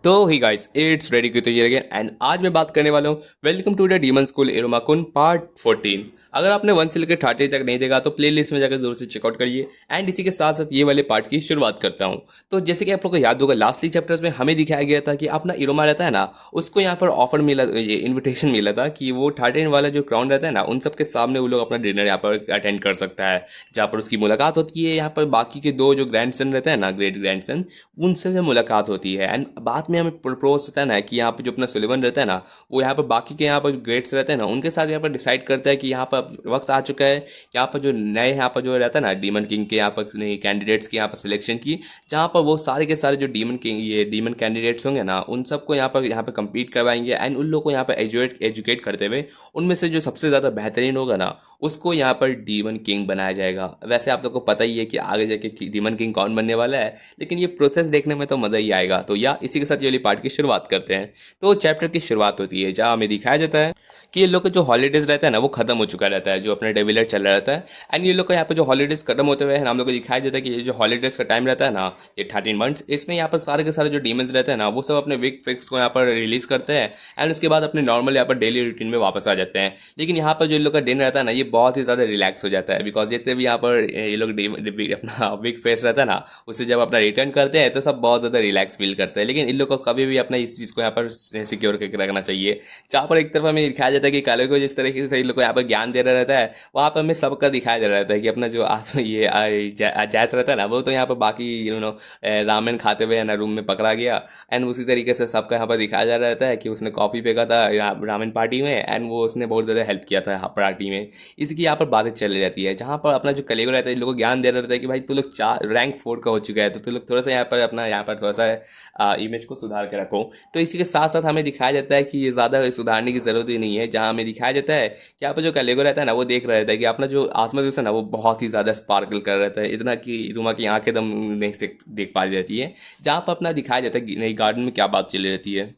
तो ही guys it's ready की तैयार अगेन एंड आज मैं बात करने वाला हूँ welcome to the demon school Iruma kun part 14। अगर आपने 1 से लेकर 30 तक नहीं देखा तो प्लेलिस्ट में जाकर जरूर से चेकआउट करिए। एंड इसी के साथ साथ ये वाले पार्ट की शुरुआत करता हूँ। तो जैसे कि आप लोगों को याद होगा लास्टली चैप्टर्स में हमें दिखाया गया था कि अपना इरोमा रहता है ना, उसको यहाँ पर ऑफर मिला, ये इन्विटेशन मिला था कि वो 13 वाला जो क्राउन रहता है ना, उन सबके सामने वो लोग अपना डिनर यहाँ पर अटेंड कर सकता है, जहाँ पर उसकी मुलाकात होती है। यहाँ पर बाकी के दो जो ग्रैंडसन रहते हैं ना, ग्रेट ग्रैंडसन, उनसे जो मुलाकात होती है। एंड बाद में हमें प्रपोज होता है ना कि यहाँ पर जो अपना सुलेवन रहता है ना, वो यहाँ पर बाकी के यहाँ पर जो ग्रेड्स रहते हैं ना, उनके साथ यहाँ पर डिसाइड करता है कि यहाँ पर वक्त आ चुका है यहाँ पर जो नए यहाँ पर जो रहता है ना डीमन किंग के यहाँ पर कैंडिडेट्स की यहाँ पर सिलेक्शन की, जहाँ पर वो सारे के सारे जो डीमन किंग ये डीमन कैंडिडेट्स होंगे ना, उन सबको यहाँ पर कम्पीट करवाएंगे। एंड उन लोगों को यहाँ पर एजुकेट करते हुए उनमें से जो सबसे ज़्यादा बेहतरीन होगा ना, उसको यहाँ पर डीमन किंग बनाया जाएगा। वैसे आप लोग को पता ही है कि आगे जाके डीमन किंग कौन बनने वाला है, लेकिन ये प्रोसेस देखने में तो मज़ा ही आएगा। तो या इसी के साथ ये वाली पार्ट की शुरुआत करते हैं। तो चैप्टर की शुरुआत होती है जहाँ हमें दिखाया जाता है कि ये लोग का जो हॉलीडेज रहता है ना, वो खत्म हो चुका रहता है, जो अपना डेविलर चल रहा रहता है। एंड ये लोग का यहाँ पे जो हॉलीडेज खत्म होते हुए हम लोग को दिखाया जाता है कि ये जो हॉलीडेज का टाइम रहता है ना, ये 13 मंथ्स, इसमें यहाँ पर सारे के सारे जो डीमंस रहते हैं ना, वो सब अपने वीक फिक्स को यहाँ पर रिलीज करते हैं। एंड उसके बाद अपने नॉर्मल यहाँ पर डेली रूटीन में वापस आ जाते हैं। लेकिन यहाँ पर जो इन लोग का दिन रहता है ना, ये बहुत ही ज़्यादा रिलैक्स हो जाता है, बिकॉज जितने भी यहाँ पर ये लोग अपना वीक फेस रहता है ना, उससे जब अपना रिटर्न करते हैं तो सब बहुत ज़्यादा रिलैक्स फील करते हैं। लेकिन इन लोग को कभी भी अपना इस चीज़ को यहाँ पर सिक्योर करके रखना चाहिए। जहाँ पर एक तरफ हमें दिखाया जाता है कि काले को जिस तरीके से इन लोग को यहाँ पर ज्ञान दे रहा रहता है, वहाँ पर हमें सबका दिखाया जा रहा रहता है कि अपना जो जैस रहता है ना, वो तो यहाँ पर बाकी रामेन खाते हुए ना रूम में पकड़ा गया। एंड उसी तरीके से सबका यहाँ पर दिखाया जा रहा रहता है कि उसने कॉफ़ी फेंका था रामेन पार्टी में, एंड वो उसने बहुत ज़्यादा हेल्प किया था पार्टी में। इसकी यहाँ पर बातें चली रहती है, जहाँ पर अपना जो कलेगो रहता है इन लोगों को ज्ञान दे रहा रहता है कि भाई तू लोग 4 रैंक 4 का हो चुका है, तो तू लोग थोड़ा सा यहाँ पर थोड़ा सा इमेज को सुधार के रखो। तो इसी के साथ साथ हमें दिखाया जाता है कि ये ज़्यादा सुधारने की ज़रूरत ही नहीं है। जहाँ हमें दिखाया जाता है कि यहाँ पर जो कलेगो रहता है ना, वो देख रहा रहता है कि अपना जो आत्मविश्वास है ना, वो बहुत ही ज़्यादा स्पार्कल कर रहता है, इतना कि रूमा की आंखें दम नहीं देख पा रही रहती है। जहाँ पर अपना दिखाया जाता है कि नहीं गार्डन में क्या बात चली रहती है।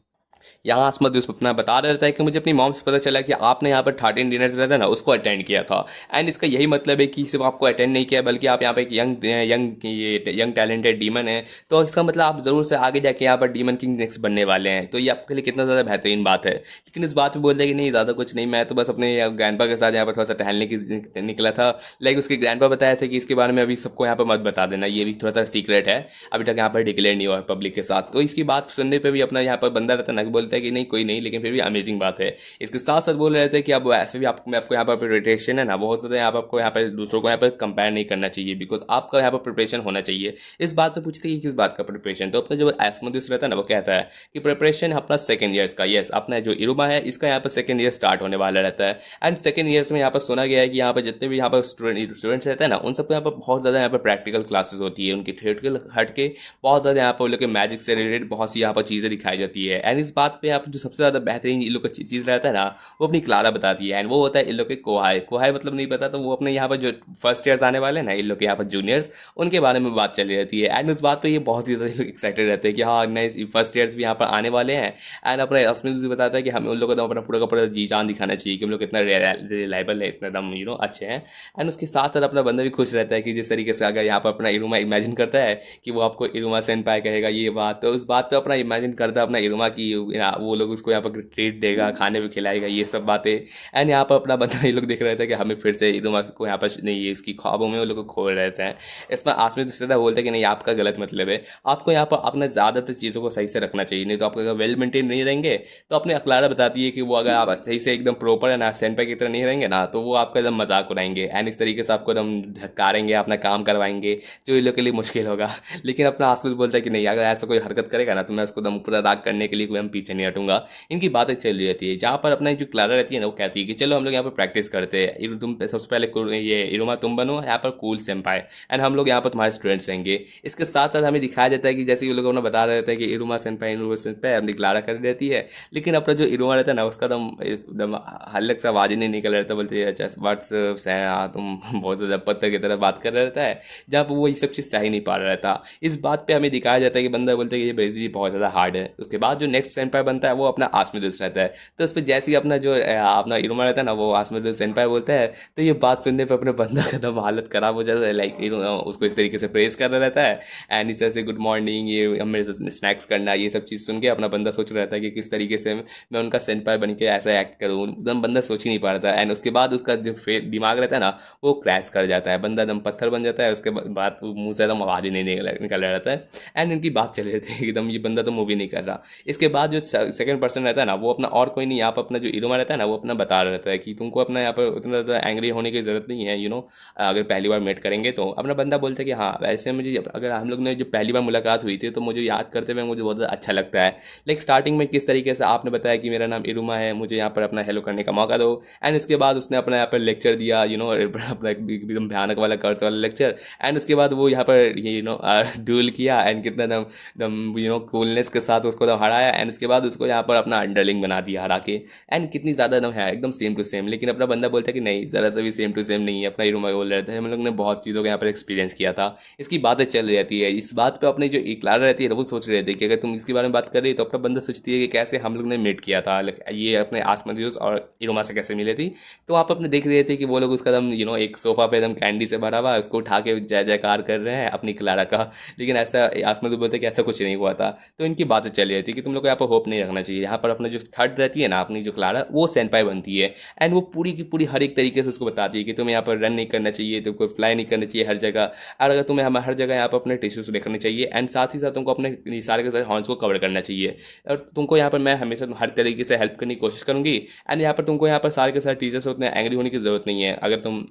यहाँ आसमत उस अपना बता रहता है कि मुझे अपनी मॉम से पता चला कि आपने यहाँ पर 13 डिनर्स रहता है ना, उसको अटेंड किया था। एंड इसका यही मतलब है कि सिर्फ आपको अटेंड नहीं किया, बल्कि आप यहाँ पे एक यंग टैलेंटेड डीमन है। तो इसका मतलब आप ज़रूर से आगे जाके यहाँ पर डीमन किंग नेक्स्ट बनने वाले हैं। तो ये आपके लिए कितना ज़्यादा बेहतरीन बात है। लेकिन इस बात पर बोलते हैं कि नहीं ज़्यादा कुछ नहीं, मैं तो बस अपने ग्रैंडपा के साथ यहाँ पर थोड़ा सा टहलने की निकला था। लाइक उसके ग्रैंडपा बताया था कि इसके बारे में अभी सबको यहाँ पर मत बता देना, ये भी थोड़ा सा सीक्रेट है, अभी तक यहाँ पर डिक्लेयर नहीं हुआ है पब्लिक के साथ। तो इसकी बात सुनने पर भी अपना यहाँ पर बंदा रहता है ना, बोलता है कि नहीं कोई नहीं, लेकिन फिर भी अमेजिंग बात है। इसके साथ साथ बोल रहे थे कि अब ऐसे भी आपको यहाँ पर प्रिपरेशन है ना, बहुत ज़्यादा यहाँ पर आपको यहाँ पर दूसरों को यहाँ पर कंपेयर नहीं करना चाहिए, बिकॉज आपका यहाँ पर प्रिपरेशन होना चाहिए। इस बात से पूछते हैं कि किस बात का प्रिपरेशन, तो अपना जो एस्मोदिस रहता है ना, वो कहता है कि प्रिपरेशन अपना सेकंड ईयर्स का। यस, अपना जो इरुमा है इसका यहाँ पर सेकंड ईयर स्टार्ट होने वाला रहता है। एंड सेकंड ईयर्स में यहाँ पर सुना गया है कि यहाँ पर जितने भी यहाँ पर स्टूडेंट्स रहते हैं ना, उन सबको यहाँ पर बहुत ज़्यादा यहाँ पर प्रैक्टिकल क्लासेस होती है, उनकी थियोरेटिकल हट के बहुत ज़्यादा यहाँ पर लोग मैजिक से रिलेटेड बहुत सी यहाँ पर चीज़ें दिखाई जाती है। एंड इस बात पर यहाँ पर जो सबसे ज़्यादा बेहतरीन इन लोग का चीज़ रहता है ना, वो अपनी क्लारा बताती है। एंड वो होता है इन लोग के कोहाई। कोहाई मतलब नहीं पता, तो वो अपने यहाँ पर जो फर्स्ट ईयर्स आने वाले हैं ना, इन लोग के यहाँ पर जूनियर्स, उनके बारे में बात चली रहती है। एंड उस बात पे ये बहुत ही ज़्यादा एक्साइटेड रहते हैं कि हाँ नए फर्स्ट ईयर्स भी यहाँ पर आने वाले हैं। एंड अपने अस्मित भी बताता है कि हमें उन लोगों को अपना पूरा का पूरा जी जान दिखाना चाहिए कि हम लोग कितना रिलायबल है, इतना दम अच्छे हैं। एंड उसके साथ साथ अपना बंदा भी खुश रहता है कि जिस तरीके से अगर यहाँ पर अपना इरुमा इमेजिन करता है कि वो आपको इरुमा सेनपाई कहेगा ये बात, तो उस बात पर अपना इमेजिन करता है अपना इरुमा की वो लोग उसको यहाँ पर ट्रीट देगा, खाने भी खिलाएगा, ये सब बातें। एंड यहाँ पर अपना बंदा ये लोग देख रहे थे कि हमें फिर से इरुमा को यहाँ पर नहीं, इसकी ख्वाबों में वो लोग को खो रहते हैं। इसमें आसमी सीधा बोलते हैं कि नहीं आपका गलत मतलब है, आपको यहाँ पर अपने ज़्यादातर चीज़ों को सही से रखना चाहिए, नहीं तो आप अगर वेल मेंटेन नहीं रहेंगे तो अपने अखलारा बताती है कि वो अगर आप सही से एकदम प्रॉपर है ना सेंटर की तरह नहीं रहेंगे ना, तो वो आपका एकदम मजाक उड़ाएंगे। एंड इस तरीके से आपको एकदम धक्कारेंगे, अपना काम करवाएंगे, जो इन लोग के लिए मुश्किल होगा। लेकिन अपना आसमी बोलता है कि नहीं अगर ऐसा कोई हरकत करेगा ना, तो मैं उसको दम पूरा राग करने के लिए कोई हम पीछे नहीं हटूंगा। इनकी बातें चल रही रहती है, जहाँ पर अपना जो क्लारा रहती है ना, वो कहती है कि चलो हम लोग यहाँ पर प्रैक्टिस करते हैं, तुम सबसे पहले ये इरुमा तुम बनो यहाँ पर कूल सेम्पाई, एंड हम लोग यहाँ पर तुम्हारे स्टूडेंट्स रहेंगे। इसके साथ साथ हमें दिखाया जाता है कि जैसे ये लोग अपना बता रहे थे कि इरुमा सेम्पाई अपनी क्लारा कर रहती है, लेकिन अपना जो इरुमा रहता है ना, उसका एकदम हल्क सा आवाज़ ही नहीं निकल रहता, बोलते हैं अच्छा व्हाट्स तुम बहुत ज़्यादा पत्थर की तरह बात कर रहा रहता है, जहाँ पर वो ये सब चीज़ सह ही नहीं पा रहा रहता। इस बात पर हमें दिखाया जाता है कि बंदा बोलते हैं कि ये ब्रेथरी बहुत ज़्यादा हार्ड है। उसके बाद जो नेक्स्ट टाइम सेनपाई बनता है वो अपना आसमिदुस रहता है। तो उस पर जैसे ही अपना जो अपना इरुमा रहता है ना वो आसमिदुस सेनपाई बोलता है, तो ये बात सुनने पर अपने बंदा का एकदम हालत खराब हो जाता है। लाइक उसको इस तरीके से प्रेस कर रहा रहता है एंड इस तरह से गुड मॉर्निंग, ये हम मेरे से स्नैक्स करना, ये सब चीज़ सुन के अपना बंदा सोच रहा था कि किस तरीके से मैं उनका सेनपाई बन के ऐसा एक्ट करूँ। एकदम बंदा सोच ही नहीं पा रहा था। एंड उसके बाद उसका जो दिमाग रहता है ना वो क्रैश कर जाता है, बंदा एकदम पत्थर बन जाता है। उसके बाद मुंह से एकदम आवाज़ ही नहीं निकल रहा रहता है। एंड इनकी बात चल रही थी एकदम ये बंदा तो मूवी नहीं कर रहा। इसके बाद जो सेकंड पर्सन रहता है ना वो अपना और कोई नहीं, यहाँ पर अपना जो इरुमा रहता है ना वो अपना बता रहा रहता है कि तुमको अपना यहाँ पर उतना ज़्यादा एंग्री होने की ज़रूरत नहीं है, अगर पहली बार मेट करेंगे तो। अपना बंदा बोलता है कि हाँ वैसे मुझे अगर हम लोग ने जो पहली बार मुलाकात हुई थी तो मुझे याद करते हुए मुझे बहुत ज़्यादा अच्छा लगता है। लाइक स्टार्टिंग में किस तरीके से आपने बताया कि मेरा नाम इरुमा है, मुझे यहाँ पर अपना हेलो करने का मौका दो। एंड उसके बाद उसने अपना यहाँ पर लेक्चर दिया, अपना एकदम भयानक वाला कर्स वाला लेक्चर। एंड उसके बाद वो यहाँ पर डूल किया एंड कितना दम दम कूलनेस के साथ उसको दम हराया। एंड उसके बाद उसको यहाँ पर अपना अंडरलिंग बना दिया हरा के। एंड कितनी ज़्यादा दम है एकदम सेम टू सेम। लेकिन अपना बंदा बोलता है कि नहीं ज़रा सा भी सेम टू सेम नहीं है। अपना इरुमा बोल रहे थे हम लोग ने बहुत चीज़ों को यहाँ पर एक्सपीरियंस किया था। इसकी बातें चल रहती है। इस बात पर अपनी जो क्लारा रहती है वो सोच रहे थे कि अगर तुम इसके बारे में बात कर रही तो अपना बंदा सोचती है कि कैसे हम लोग ने मीट किया था, ये अपने आसमदियोस और इरुमा से कैसे मिले थी। तो आप अपने देख रहे थे कि वो लोग उसका दम एक सोफा पे एकदम कैंडी से भरा हुआ है, उसको उठा के जय जयकार कर रहे हैं अपनी क्लारा का। लेकिन ऐसा आसमदी बोलते कि ऐसा कुछ नहीं हुआ था। तो इनकी बातें चल रही थी कि तुम लोग को यहाँ पर होप नहीं रखना चाहिए। यहाँ पर अपना जो थर्ड रहती है ना अपनी जो क्लारा वो सेनपाई बनती है। एंड वो पूरी की पूरी हर एक तरीके से उसको बताती है कि तुम्हें यहाँ पर रन नहीं करना चाहिए, तुमको फ्लाई नहीं करना चाहिए हर जगह, और अगर तुम्हें हम हर जगह यहाँ पर अपने टिश्यूज रखने चाहिए। एंड साथ ही साथ तुमको अपने सारे के सारे हॉर्न्स को कवर करना चाहिए। और तुमको यहाँ पर मैं हमेशा हर तरीके से हेल्प करने की कोशिश करूँगी। एंड यहाँ पर तुमको यहाँ पर सारे के सारे टीचर्स से उतने एंग्री होने की ज़रूरत नहीं है। अगर तुम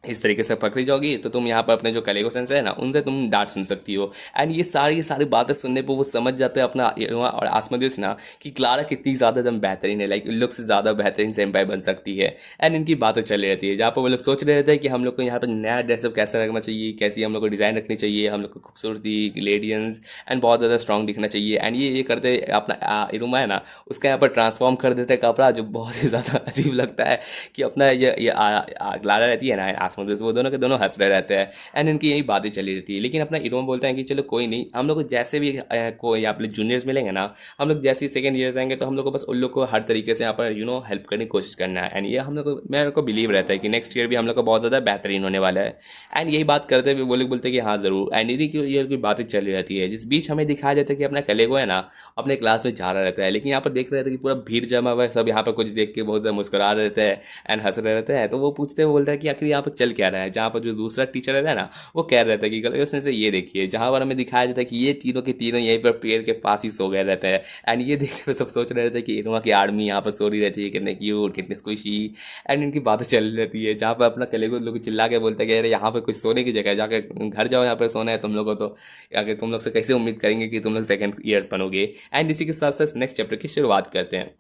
इस तरीके से पकड़ी जाओगी तो तुम यहाँ पर अपने जो कलेगो सेंस है ना उनसे तुम डांट सुन सकती हो। एंड ये सारी बातें सुनने पर वो समझ जाते हैं अपना इरुमा और आसमदियोस ना कि क्लारा कितनी ज़्यादा एकदम बेहतरीन है, लाइक उन लोग से ज़्यादा बेहतरीन सेंपाई बन सकती है। एंड इनकी बातें चल रही रहती है जहाँ पर वो लोग सोच रहे थे कि हम लोग को यहाँ पर नया ड्रेसअप कैसा रखना चाहिए, कैसी हम लोग को डिज़ाइन रखनी चाहिए, हम लोग को खूबसूरती लेडियंस एंड बहुत ज़्यादा स्ट्रॉन्ग दिखना चाहिए। एंड ये करते अपना इरुमा है ना उसका यहाँ पर ट्रांसफॉर्म कर देते हैं कपड़ा, जो बहुत ही ज़्यादा अजीब लगता है कि अपना ये क्लारा रहती है ना वो दोनों के दोनों हंस रहे रहते हैं। एंड इनकी यही बातें चली रहती है। लेकिन अपना इरुमा बोलता है कि चलो कोई नहीं, हम लोग को जैसे भी कोई अपने जूनियर्स मिलेंगे ना, हम लोग जैसे ही सेकंड ईयर्स आएंगे तो हम लोग को बस उन लोग को हर तरीके से यहाँ पर हेल्प करने की कोशिश करना है। एंड ये हम लोग को मेरे को बिलीव रहता है कि नेक्स्ट ईयर भी हम लोग को बहुत ज़्यादा बेहतरीन होने वाला है। एंड यही बात करते हुए वो लोग बोलते हैं कि हाँ ज़रूर। एंड इन्हीं की ये की बातें चली रहती है। जिस बीच हमें दिखाया जाता है कि अपना कलेगो है ना अपने क्लास में जा रहा रहता है। लेकिन यहाँ पर देख रहे थे कि पूरा भीड़ जमा हुआ है, सब यहाँ पर कुछ देख के बहुत ज़्यादा मुस्कुरा रहे थे एंड हंस रहे रहते हैं। तो वो पूछते हुए बोलता है कि आखिर यहाँ पर चल क्या रहा है। जहाँ पर जो दूसरा टीचर रहता है ना वो कह रहा था कि कलेगो सेंस ये देखिए, जहाँ पर हमें दिखाया जाता है कि ये तीनों के तीनों यहीं पर पेड़ के पास ही सो गए रहते हैं। एंड ये देखते हुए सब सोच रहे थे कि इनुमा की आर्मी यहाँ पर सो रही रहती है, कितने क्यूट कितनी स्क्विशी। एंड इनकी बातें चल रही रहती है जहाँ पर अपना कलेगो लोग चिल्ला के बोलते हैं कि अरे यहाँ पर कोई सोने की जगह है, जाकर घर जाओ, यहाँ पर सोना है तुम लोगों को। तो आगे तुम लोग से कैसे उम्मीद करेंगे कि तुम लोग सेकंड ईयर्स बनोगे। एंड इसी के साथ साथ नेक्स्ट चैप्टर की शुरुआत करते हैं।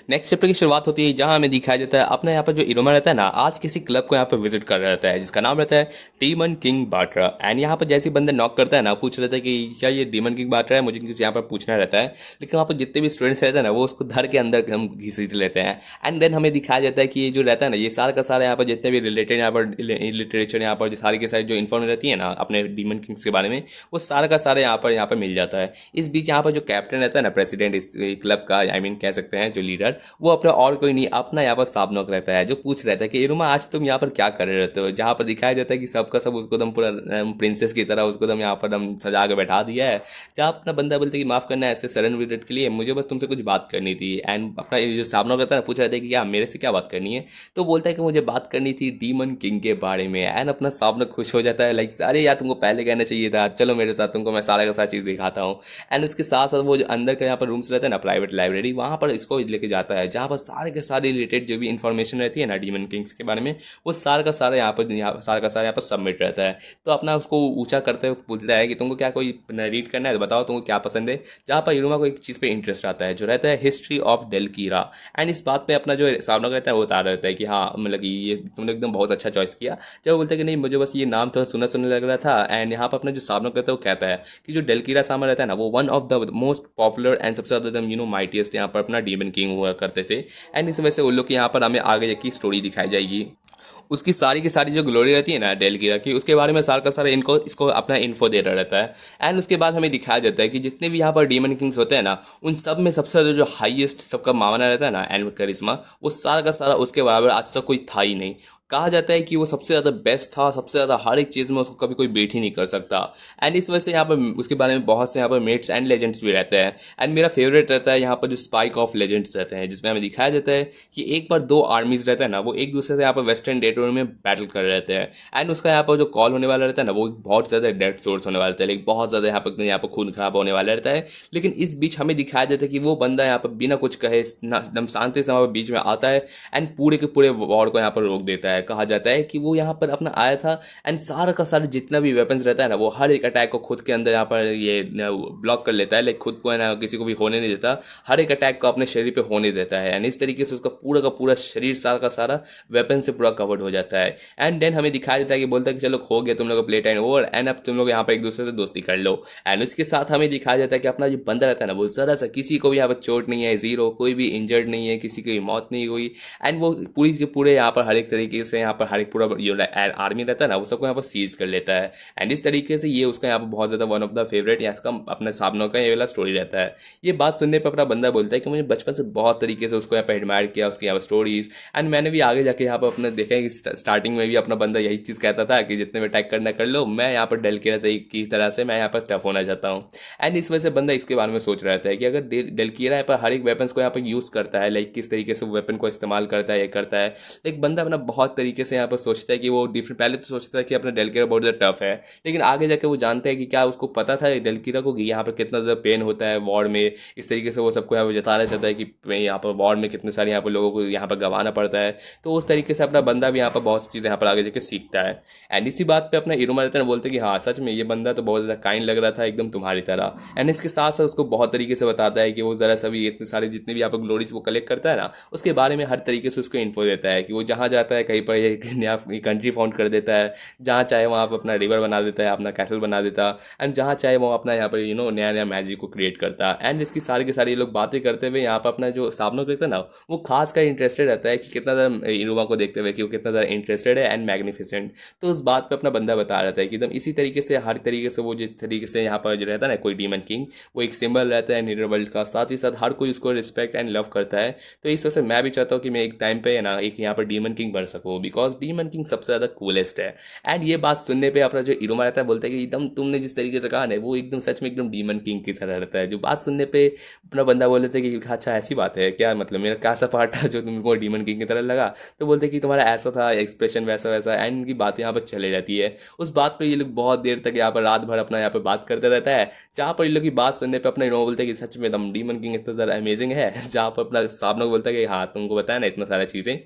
नेक्स्ट चैप्टर की शुरुआत होती है जहां हमें दिखाया जाता है अपना यहाँ पर जो इरुमा रहता है ना आज किसी क्लब को यहाँ पर विजिट कर रहा रहता है जिसका नाम रहता है डीमन किंग बाट्रा। एंड यहाँ पर जैसे बंदा नॉक करता है ना पूछ रहता है कि क्या ये डीमन किंग बाट्रा है, मुझे कुछ यहाँ पर पूछना रहता है। लेकिन वहाँ पर जितने भी स्टूडेंट्स रहते हैं ना वो उसको धर के अंदर हम घसीट लेते हैं। एंड देन हमें दिखाया जाता है कि ये जो रहता है ना ये सारा का सारा यहाँ पर जितने भी रिलेटेड यहाँ पर लिटरेचर यहाँ पर सारी के सारी जो इन्फॉर्मेशन रहती है ना अपने डीमन किंग्स के बारे में वो सारा का सारा यहाँ पर मिल जाता है। इस बीच यहाँ पर जो कैप्टन रहता है ना प्रेसिडेंट इस क्लब का, आई मीन कह सकते हैं जो लीडर, वो अपना और कोई नहीं अपना यहाँ पर साबनोक रहता है जो पूछ रहता है कि इरुमा आज तुम यहाँ पर क्या कर रहे रहते हो। जहाँ पर दिखाया जाता है कि सबका सब उसको दम पूरा प्रिंसेस की तरह उसको दम यहाँ पर दम सजा के बैठा दिया है। जहाँ अपना बंदा बोलता है कि माफ़ करना ऐसे सडन विजिट के लिए, मुझे बस तुमसे कुछ बात करनी थी। एंड अपना जो साबनोक रहता है ना पूछ रहे थे कि क्या मेरे से क्या बात करनी है। तो बोलता है कि मुझे बात करनी थी डीमन किंग के बारे में। एंड अपना साबनोक खुश हो जाता है लाइक अरे यार तुमको पहले कहना चाहिए था, चलो मेरे साथ तुमको मैं सारा का सारा चीज़ दिखाता हूँ। एंड उसके साथ साथ वो जो अंदर का यहाँ पर रूम्स रहता है ना प्राइवेट लाइब्रेरी, वहाँ पर इसको लेके जाता है जहाँ पर सारे के सारे रिलेटेड जो भी इन्फॉर्मेशन रहती है ना डीमन किंग्स के बारे में वो सारा का सारा यहाँ पर सारा का सारा यहाँ पर सबमिट रहता है। तो अपना उसको ऊंचा करते हुए पूछता है कि तुमको क्या कोई रीड करना है तो बताओ तुमको क्या पसंद है। जहाँ पर इरुमा को एक चीज़ पे इंटरेस्ट आता है जो रहता है हिस्ट्री ऑफ डेलकीरा। एंड इस बात पे अपना जो सामना रहता है वो बता रहता है कि हाँ मतलब कि ये तुमने एकदम बहुत अच्छा चॉइस किया। जब वो बोलते हैं कि नहीं मुझे बस ये नाम थोड़ा सुना सुनने लग रहा था। एंड यहाँ पर अपना जो सामना कहता है वो कहता है कि जो डेलकीरा सामा रहता है ना वो one of the most popular and सबसे ज़्यादा माइटिएस्ट यहाँ पर अपना डीमन किंग हुआ करते थे। एंड इस वजह से उन लोग के यहाँ पर हमें आगे की स्टोरी दिखाई जाएगी। उसकी सारी की सारी जो ग्लोरी रहती है ना डेलकीरा की, उसके बारे में सारा का सारा इनको इसको अपना इन्फो देता रहता है। एंड उसके बाद हमें दिखाया जाता है कि जितने भी यहाँ पर डीमन किंग्स होते हैं ना, उन सब में सबसे ज़्यादा जो हाईएस्ट सबका मावना रहता है ना एंड करिश्मा, वो सारा का सारा उसके बराबर आज तक कोई था ही नहीं। कहा जाता है कि वो सबसे ज़्यादा बेस्ट था, सबसे ज़्यादा हर एक चीज़ में उसको कभी कोई बेट ही नहीं कर सकता। एंड इस वजह से यहाँ पर उसके बारे में बहुत से यहाँ पर मेट्स एंड लेजेंड्स भी रहते हैं। एंड मेरा फेवरेट रहता है यहाँ पर जो स्पाइक ऑफ लेजेंड्स रहते हैं, जिसमें हमें दिखाया जाता है कि एक बार दो आर्मीज रहता है ना, वो एक दूसरे से यहाँ पर वेस्टर्न टेरिटोरी में बैटल कर रहे रहते हैं। एंड उसका यहाँ पर जो कॉल होने वाला रहता है ना, वो बहुत ज़्यादा डेड सोर्स होने वाला रहता है, लेकिन बहुत ज़्यादा यहाँ पर खून खराब होने वाला रहता है। लेकिन इस बीच हमें दिखाया जाता है कि वो बंदा यहाँ पर बिना कुछ कहे एकदम शांति से वहाँ पर बीच में आता है एंड पूरे के पूरे वॉर को यहाँ पर रोक देता है। कहा जाता है कि वो यहाँ पर अपना आया था एंड सारा का सारा जितना भी वेपन्स रहता है ना, वो हर एक अटैक को खुद के अंदर यहाँ पर ये ब्लॉक कर लेता है, लाइक खुद को है ना किसी को भी होने नहीं देता, हर एक अटैक को अपने शरीर पे होने देता है। एंड इस तरीके से उसका पूरा का पूरा शरीर सारा का सारा वेपन से पूरा कवर्ड हो जाता है। एंड देन हमें दिखाया जाता है कि बोलता है कि चलो हो गया तुम लोग का प्ले टाइम ओवर एंड अब तुम लोग यहाँ पर एक दूसरे से दोस्ती कर लो। एंड उसके साथ हमें दिखाया जाता है कि अपना जो बंदा रहता है ना, वो जरा सा किसी को भी यहाँ पर चोट नहीं है, जीरो, कोई भी इंजर्ड नहीं है, किसी की मौत नहीं हुई। एंड वो पूरी के पूरे यहाँ पर हर एक तरीके से यहाँ पर हर एक पूरा आर्मी रहता है ना, वो सबको यहाँ पर सीज कर लेता है। एंड इस तरीके से ये उसका यहाँ पर बहुत ज़्यादा वन ऑफ द फेवरेट या इसका अपने सामने का ये वाला स्टोरी रहता है। ये बात सुनने पर अपना बंदा बोलता है कि मुझे बचपन से बहुत तरीके से उसको यहाँ पर एडमायर किया, उसकी यहाँ पर स्टोरीज। एंड मैंने भी आगे जाके यहाँ पर अपने देखा है कि स्टार्टिंग में भी अपना बंदा यही चीज़ कहता था कि जितने भी अटैक करना कर लो, मैं यहाँ पर डेलकीरा की तरह से मैं यहाँ पर टफ होना चाहता हूँ। एंड इस वजह से बंदा इसके बारे में सोच रहा था कि अगर डेलकीरा यहाँ पर हर एक वेपन्स को यहाँ पर यूज़ करता है, लाइक किस तरीके से वेपन को इस्तेमाल करता है, ये करता है, लाइक बंदा अपना बहुत तरीके से यहाँ पर सोचता है कि वो डिफरेंट, पहले तो सोचता है कि अपना डेलकीरा बहुत ज़्यादा टफ है, लेकिन आगे जाके वो जानते हैं कि क्या उसको पता था डेलकीरा को कि यहाँ पर कितना ज़्यादा पेन होता है वॉर में। इस तरीके से वो सबको यहाँ पर जताना चाहता है कि यहाँ पर वॉर में कितने सारे यहाँ पर लोगों को यहाँ पर गंवाना पड़ता है। तो उस तरीके से अपना बंदा भी यहाँ पर बहुत सी चीज़ें यहाँ पर आगे जाके सीखता है। एंड इसी बात पे अपना इरुमा रहता है, बोलते कि हाँ सच में ये बंदा तो बहुत ज़्यादा काइंड लग रहा था, एकदम तुम्हारी तरह। एंड इसके साथ साथ उसको बहुत तरीके से बताता है कि वो ज़रा सा भी इतने सारे जितने भी यहाँ पर ग्लोरीज वो कलेक्ट करता है ना, उसके बारे में हर तरीके से उसको इन्फो देता है कि वो जहाँ जाता है कहीं पर एक नया कंट्री फाउंड कर देता है, जहाँ चाहे वहाँ पर अपना रिवर बना देता है, अपना कैसल बना देता है। एंड जहाँ चाहे वो अपना यहाँ पर नया नया मैजिक को क्रिएट करता है। एंड इसकी सारी की सारी लोग बातें करते हुए यहाँ पर अपना जो सामने देखता है ना, वो खास कर इंटरेस्टेड रहता है कि कितना ज़्यादा इनुमा को देखते हुए कि वो कितना ज़्यादा इंटरेस्टेड है एंड मैग्निफिसेंट। तो उस बात पे अपना बंदा बता रहा था कि एकदम इसी तरीके से हर तरीके से वो जिस तरीके से यहाँ पर जो रहता है ना कोई डीमन किंग, वो एक सिंबल रहता है नीडर वर्ल्ड का, साथ ही साथ हर कोई उसको रिस्पेक्ट एंड लव करता है। तो इस वजह से मैं भी चाहता हूँ कि मैं एक टाइम पे है ना एक यहाँ पर डीमन किंग बन सकूँ, बिकॉज डीमन किंग सबसे ज़्यादा कूलेस्ट है। एंड ये बात सुनने पर अपना जो इरुमा रहता है बोलता है कि एकदम तुमने जिस तरीके से कहा ना, वो एकदम सच में एकदम डीमन किंग की तरह रहता है। जो बात सुनने पर अपना बंदा बोल रहे थे कि अच्छा ऐसी बात है क्या, मतलब मेरा कैसा पार्ट था जो तुमको डीमन किंग की तरह लगा। तो बोलते कि तुम्हारा ऐसा था एक्सप्रेशन वैसा वैसा। एंड इनकी बातें यहाँ पर चली जाती है। उस बात पे ये लोग बहुत देर तक यहाँ पर रात भर अपना यहाँ पर बात करते रहता है, जहाँ पर इन लोग की बात सुनने पे अपना इनोवा बोलते हैं कि सच में दम डीमन किंग इतना ज़्यादा अमेजिंग है, जहाँ पर अपना सामने बोलता है कि हाँ तुमको बताया ना इतना सारा चीज़ें।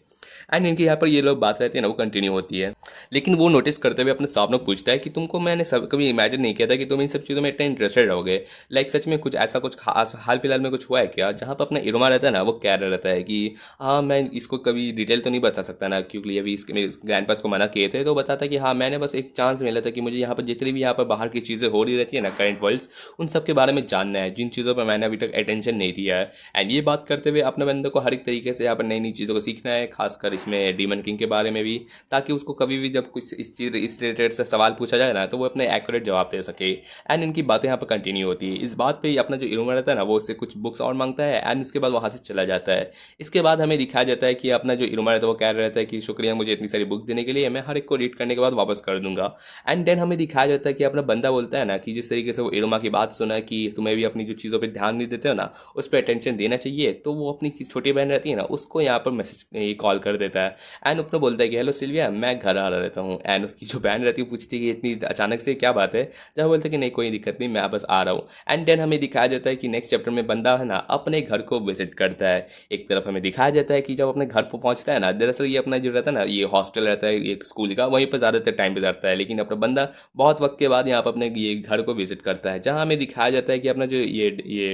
एंड इनकी यहाँ पर ये लोग बात रहती है ना, वो कंटिन्यू होती है। लेकिन वो नोटिस करते हुए अपने सामने पूछता है कि तुमको मैंने सब कभी इमेजिन नहीं किया था कि तुम इन सब चीज़ों में इतना इंटरेस्टेड रहोगे। लाइक सच में कुछ ऐसा कुछ खास हाल फिलहाल में कुछ हुआ है क्या, जहाँ पर अपना इरुमा रहता है ना, वो कह रहता है कि हाँ मैं इसको कभी डिटेल तो नहीं बता सकता ना, क्योंकि अभी इसके मेरे ग्रैंड पास को मना किए थे। तो बताता है कि हाँ मैंने बस एक चांस मिला था कि मुझे यहाँ पर जितनी भी यहाँ पर बाहर की चीज़ें हो रही रहती है ना करंट वर्ल्ड्स, उन सब के बारे में जानना है, जिन चीज़ों पर मैंने अभी तक अटेंशन नहीं दिया है। एंड ये बात करते हुए अपने बंदे को हर एक तरीके से यहाँ पर नई नई चीज़ों को सीखना है, खासकर इसमें डीमन किंग के बारे में भी, ताकि उसको कभी भी जब कुछ इस चीज़ इस रिलेटेड से सवाल पूछा जाए ना, तो वो अपने एक्यूरेट जवाब दे सके। एंड इनकी बातें यहाँ पर कंटिन्यू होती है। इस बात पे अपना जो इरुमा रहता है ना, वो उससे कुछ बुक्स और मांगता है एंड उसके बाद वहाँ से चला जाता है। इसके बाद हमें दिखाया जाता है कि अपना जो इरुमा रहता है वो कह रहता है कि शुक्रिया मुझे इतनी सारी बुक्स देने के लिए, मैं हर एक को रीड करने के बाद वापस कर दूंगा। एंड देन हमें दिखाया जाता है कि अपना बंदा बोलता है ना कि जिस तरीके से वो इरुमा की बात सुना कि तुम्हें भी अपनी जो चीज़ों पर ध्यान नहीं देते हो ना, उस पर अटेंशन देना चाहिए, तो वो अपनी छोटी बहन रहती है ना, उसको यहाँ पर मैसेज कॉल कर देता है। एंड अपना बोलता है कि हेलो सिल्विया, मैं घर आ रहता हूँ। एंड उसकी जो बहन रहती है पूछती है कि इतनी अचानक से क्या बात है, जब बोलते हैं कि नहीं कोई दिक्कत नहीं, मैं बस आ रहा हूँ। एंड देन हमें दिखाया जाता है कि नेक्स्ट चैप्टर में बंदा है ना अपने घर को विजिट करता है। एक तरफ हमें दिखाया जाता है कि जब अपने घर पर पहुँचता है ना, दरअसल ये अपना जो रहता है ना, ये हॉस्टल रहता है एक स्कूल का, वहीं पर ज़्यादातर टाइम गुजारता है। लेकिन अपना बंदा बहुत वक्त के बाद यहाँ पर अपने ये घर को विजिट करता है, जहाँ हमें दिखाया जाता है कि अपना जो ये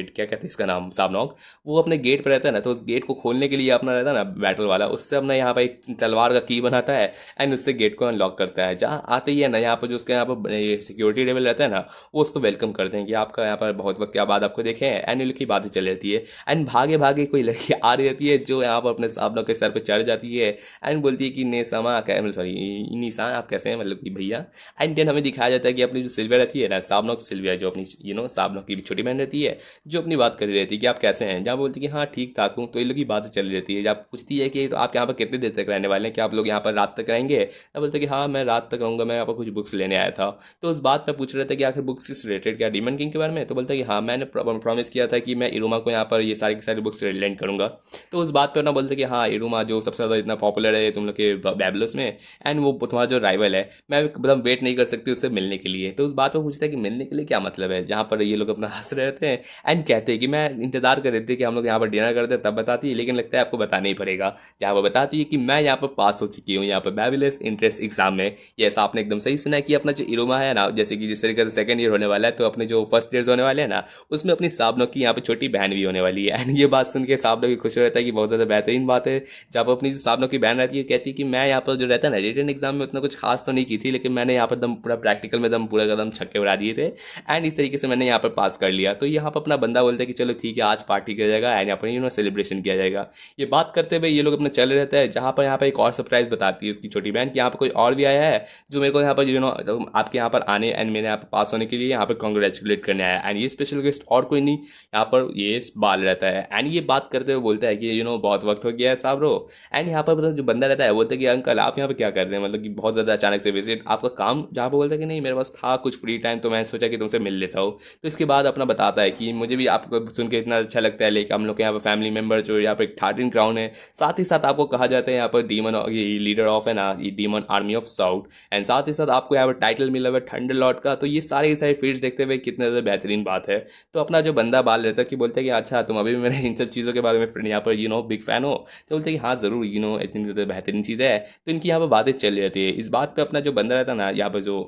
क्या कहते हैं इसका नाम, साबनॉक, वो अपने गेट पर रहता है ना, तो उस गेट को खोलने के लिए अपना रहता है ना बैटल वाला, उससे अपना यहाँ पर एक तलवार कार का की बनाता है एंड उससे गेट को अनलॉक करता है। जहाँ आते ही है ना, यहाँ पर जो उसका यहाँ पर सिक्योरिटी लेवल रहता है ना, वो उसको वेलकम करते हैं कि आपका यहाँ पर बहुत वक्त के बाद आपको देखे हैं। एंड उनकी बातें चल रहती है एंड भागे भागे कोई लड़की आ रही रहती है जो यहाँ पर अपने सामने के सर पर चढ़ जाती है एंड बोलती है कि ने समा सॉरी निशान आप कैसे हैं, मतलब कि भैया। एंड देन हमें दिखाया जाता है कि अपनी जो सिल्विया रहती है ना, साबनोक सिल्विया, जो अपनी साबनोक की छोटी बहन रहती है, जो अपनी बात कर रही रहती है कि आप कैसे हैं। जहाँ बोलती है कि हाँ ठीक ठाक हूँ, तो ये लोग की बात चल रही रहती है। जब पूछती है कि तो आप यहाँ पर कितनी देर तक रहने वाले हैं, क्या आप लोग यहाँ पर रात तक रहेंगे। तब बोलते हैं कि हाँ मैं रात तक रहूँगा, मैं यहाँ पर कुछ बुक्स लेने आया था। तो उस बात में पूछ रहे थे कि आखिर बुक्स से रिलेटेड क्या, डीमन किंग के बारे में। तो बोलता है कि हाँ मैंने प्रॉमिस किया था कि मैं इरुमा को यहाँ पर ये सारी की सारी बुक्स लेंड करूँगा। तो उस बात पर ना बोलते हैं कि हाँ इरुमा जो सबसे ज़्यादा इतना पॉपुलर है तुम लोग के बैबलस में, एंड वो तुम्हारा जो राइवल है, मैं मतलब वेट नहीं कर सकती उससे मिलने के लिए। तो उस बात पर पूछता है कि मिलने के लिए क्या मतलब है। जहाँ पर ये लोग अपना हंस रहे थे एंड कहते हैं कि मैं इंतजार कर रहे थे कि हम लोग यहाँ पर डिनर करते तब बताती है, लेकिन लगता है आपको बताना ही पड़ेगा। जहाँ पर बताती है कि मैं यहाँ पर पास हो चुकी हूँ यहाँ पर बैबलस इंट्रेंस एग्जाम में। यस आपने एकदम सही सुना है कि अपना जो इरोमा है ना, जैसे कि जिस तरीके से सेकंड ईयर होने वाला है, तो अपने जो फर्स्ट ईयर्स होने वाले हैं ना, उसमें अपनी साबनों की यहाँ पर छोटी बहन भी होने वाली है। एंड ये बात सुन के साबनों की खुश रहता है कि बहुत ज़्यादा बेहतरीन बात है। जहाँ पर अपनी जो साबनों की बहन रहती है कहती है कि मैं यहाँ पर जो रहता है ना, रिटन एग्जाम में उतना कुछ खास तो नहीं की थी, लेकिन मैंने यहाँ पर दम पूरा प्रैक्टिकल में दम पूरा कदम छक्के उड़ा दिए थे एंड इस तरीके से मैंने यहाँ पर पास कर लिया। तो यहाँ पर अपना बंदा बोलता है कि चलो ठीक है आज पार्टी किया जाएगा एंड यहाँ पर सेलिब्रेशन किया जाएगा। ये बात करते हुए ये लोग अपना चल रहता है। जहाँ पर यहाँ पर एक और सरप्राइज बताती है उसकी छोटी बहन कि यहाँ पर कोई और भी आया है जो मेरे को यहाँ पर आपके यहाँ पर आने एंड मेरे यहाँ पर पास होने के लिए यहाँ पर कॉन्ग्रेचुलेट करने आया। एंड ये स्पेशल गेस्ट और कोई नहीं, यहाँ पर ये बाल रहता है। एंड ये बात करते हुए बोलता है कि बहुत वक्त हो गया है साहब रो। एंड यहाँ पर जो बंदा रहता है बोलता है कि अंकल आप यहाँ पर क्या कर रहे हैं, मतलब कि बहुत ज़्यादा अचानक से विजिट, आपका काम। जहाँ पर बोलता है कि नहीं मेरे पास था कुछ फ्री टाइम, तो मैंने सोचा कि तुमसे मिल लेता हूँ। तो इसके बाद अपना बताता है कि मुझे भी आपको सुन के इतना अच्छा लगता है, लेकिन हम लोग के यहाँ पर फैमिली मेम्बर जो यहाँ पर एक 13 क्राउन है, साथ ही साथ आपको कहा जाता है यहाँ पर डीमन लीडर ऑफ है ना, ये demon army of south. And साथ ही साथ आपको यहाँ पर टाइटल मिला हुआ है थंडर लॉर्ड का। तो ये सारे फीड्स देखते हुए कितने ज़्यादा बेहतरीन बात है। तो अपना जो बंदा बाल रहता है कि बोलते हैं कि अच्छा तुम अभी भी मेरे इन सब चीज़ों के बारे में यहाँ पर बिग फैन हो। तो बोलते हैं कि हाँ ज़रूर इतनी ज़्यादा बेहतरीन चीज़ है। तो इनकी यहाँ पर बातें चल रहती है। इस बात पर अपना जो बंदा रहता है ना, यहाँ पर जो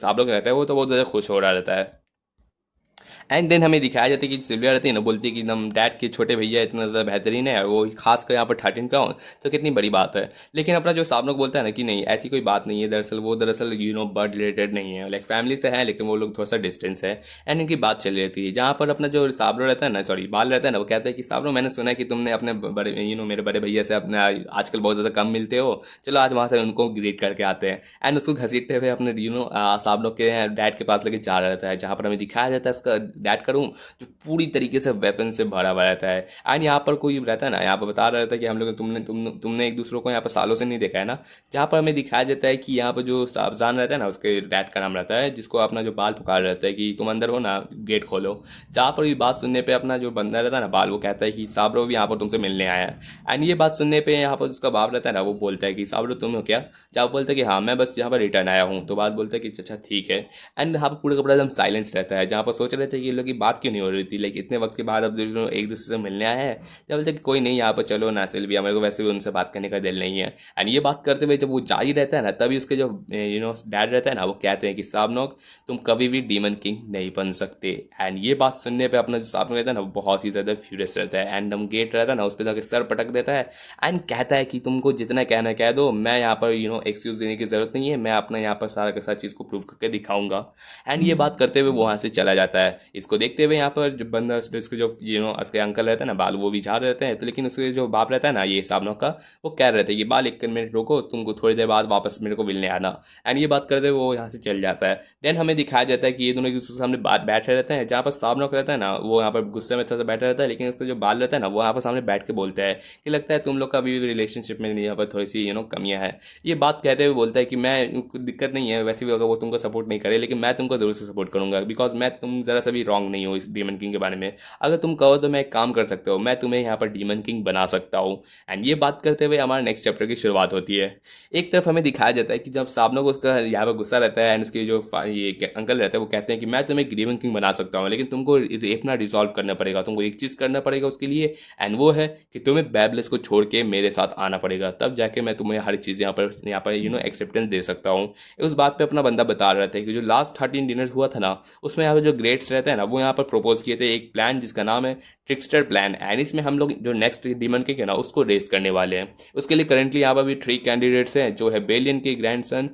आप लोग रहता है, वो तो बहुत ज़्यादा खुश हो रहा रहता है। एंड देन हमें दिखाया जाता है कि सिल्विया रहती है ना, बोलती है कि एकदम डैड के छोटे भैया इतना ज़्यादा बेहतरीन है, और वो खासकर यहाँ पर 13 का हो तो कितनी बड़ी बात है। लेकिन अपना जो साबनोक बोलता है ना कि नहीं ऐसी कोई बात नहीं है, दरअसल ब्लड रिलेटेड नहीं है, लाइक फैमिली से है लेकिन वो लोग थोड़ा सा डिस्टेंस है। एंड इनकी बात चल रही थी। जहाँ पर अपना जो साबरो रहता है ना, सॉरी बाल रहता है ना, वो कहता है कि साबरो मैंने सुना है कि तुमने अपने बड़े मेरे बड़े भैया से अपने आजकल बहुत ज़्यादा कम मिलते हो, चलो आज वहाँ से उनको ग्रीट करके आते हैं। एंड उसको घसीटते हुए अपने साबनोक के डैड के पास लेके जा रहता है। जहाँ पर हमें दिखाया जाता है उसका डैड का रूम जो पूरी तरीके से वेपन से भरा हुआ रहता है। एंड यहाँ पर कोई रहता है ना, यहाँ पर बता रहा रहता है कि हम लोग तुमने एक दूसरे को यहाँ पर सालों से नहीं देखा है ना। जहाँ पर हमें दिखाया जाता है कि यहाँ पर जो साबजान रहता है ना, उसके डैड का नाम रहता है, जिसको अपना जो बाल पुकार रहता है कि तुम अंदर हो ना, गेट खोलो। जहाँ पर ये बात सुनने पर अपना जो बंदा रहता है ना बाल, वो कहता है कि साबरो भी यहाँ पर तुमसे मिलने आया है। एंड ये बात सुनने पर यहाँ पर उसका बाप रहता है ना, वो बोलता है कि साबरो तुम हो क्या। जहाँ बोलता है कि हाँ मैं बस यहाँ पर रिटर्न आया हूँ। तो बात बोलता है कि अच्छा ठीक है। एंड यहाँ पर पूरा का पूरा एकदम साइलेंस रहता है। जहाँ पर सोच रहे थे कि ये लोग की बात क्यों नहीं हो रही थी, लाइक इतने वक्त के बाद अब एक दूसरे से मिलने आया है। जब बोलते कि कोई नहीं यहाँ पर चलो ना, सिल्विया मेरे को वैसे भी उनसे बात करने का दिल नहीं है। एंड ये बात करते हुए जब वो जारी रहता है ना, तभी उसके जो डैड रहता है ना, वो कहते हैं कि साबनोक तुम कभी भी डीमन किंग नहीं बन सकते। एंड ये बात सुनने पर अपना जो साबनोक रहता है ना, वो बहुत ही ज़्यादा फ्यूरियस रहता है। एंड हम गेट रहता है ना, उस पर जाकर सर पटक देता है एंड कहता है कि तुमको जितना कहना कह दो, मैं यहाँ पर एक्सक्यूज़ देने की ज़रूरत नहीं है, मैं अपना यहाँ पर सारा का सारा चीज़ को प्रूव करके दिखाऊंगा। एंड ये बात करते हुए वो वहाँ से चला जाता है। इसको देखते हुए यहाँ पर जो बंदा उसके जो उसके अंकल रहते हैं ना बाल, वो भी जा रहते हैं। तो लेकिन उसके जो बाप रहता है ना ये साबनोक का, वो कह रहे थे कि बाल 1 मिनट रोको, तुमको थोड़ी देर बाद वापस मेरे को मिलने आना। एंड ये बात करते हुए वो यहाँ से चल जाता है। देन हमें दिखाया जाता है कि ये दोनों एक दूसरे के सामने बैठे रहते हैं। जहाँ पर साबनोक रहता है ना, वो यहाँ पर गुस्से में थोड़ा सा बैठा रहता है, लेकिन उसका जो बाल रहता है ना, वो यहाँ पर सामने बैठ के बोलता है कि लगता है तुम लोग का अभी भी रिलेशनशिप में यहाँ पर थोड़ी सी कमियाँ हैं। ये बात कहते हुए बोलता है कि मैं दिक्कत नहीं है, वैसे भी अगर वो तुमको सपोर्ट नहीं करे, लेकिन मैं तुमको जरूर से सपोर्ट करूंगा, बिकॉज मैं तुम जरा सा भी रॉन्ग नहीं हो इस डीमन किंग के बारे में। अगर तुम कहो तो मैं एक काम कर सकते हो, मैं तुम्हें यहाँ पर डीमन किंग बना सकता हूँ। एंड ये बात करते हुए हमारे नेक्स्ट चैप्टर की शुरुआत होती है। एक तरफ हमें दिखाया जाता है कि जब साबनोक उसका यहाँ पर गुस्सा रहता है एंड उसके जो ये अंकल रहता है, वो कहते हैं कि मैं तुम्हें डीमन किंग बना सकता हूँ, लेकिन तुमको अपना रिजॉल्व करना पड़ेगा, तुमको एक चीज़ करना पड़ेगा उसके लिए। एंड वो है कि तुम्हें बैबलस को छोड़ के मेरे साथ आना पड़ेगा, तब जाके मैं तुम्हें हर चीज़ यहाँ पर एक्सेप्टेंस दे सकता हूँ। उस बात पे अपना बंदा बता रहा था कि जो लास्ट 13 डिनर हुआ था ना, उसमें यहाँ पे जो ग्रेड्स रहते हैं है ना वो यहाँ पर प्रपोज किए थे एक प्लान जिसका नाम है ट्रिक्स्टर प्लान। एंड इसमें हम लोग जो नेक्स्ट डीमन किंग है ना उसको रेस करने वाले हैं। उसके लिए करंटली यहाँ पर भी 3 कैंडिडेट्स हैं जो है बेलियन के grandson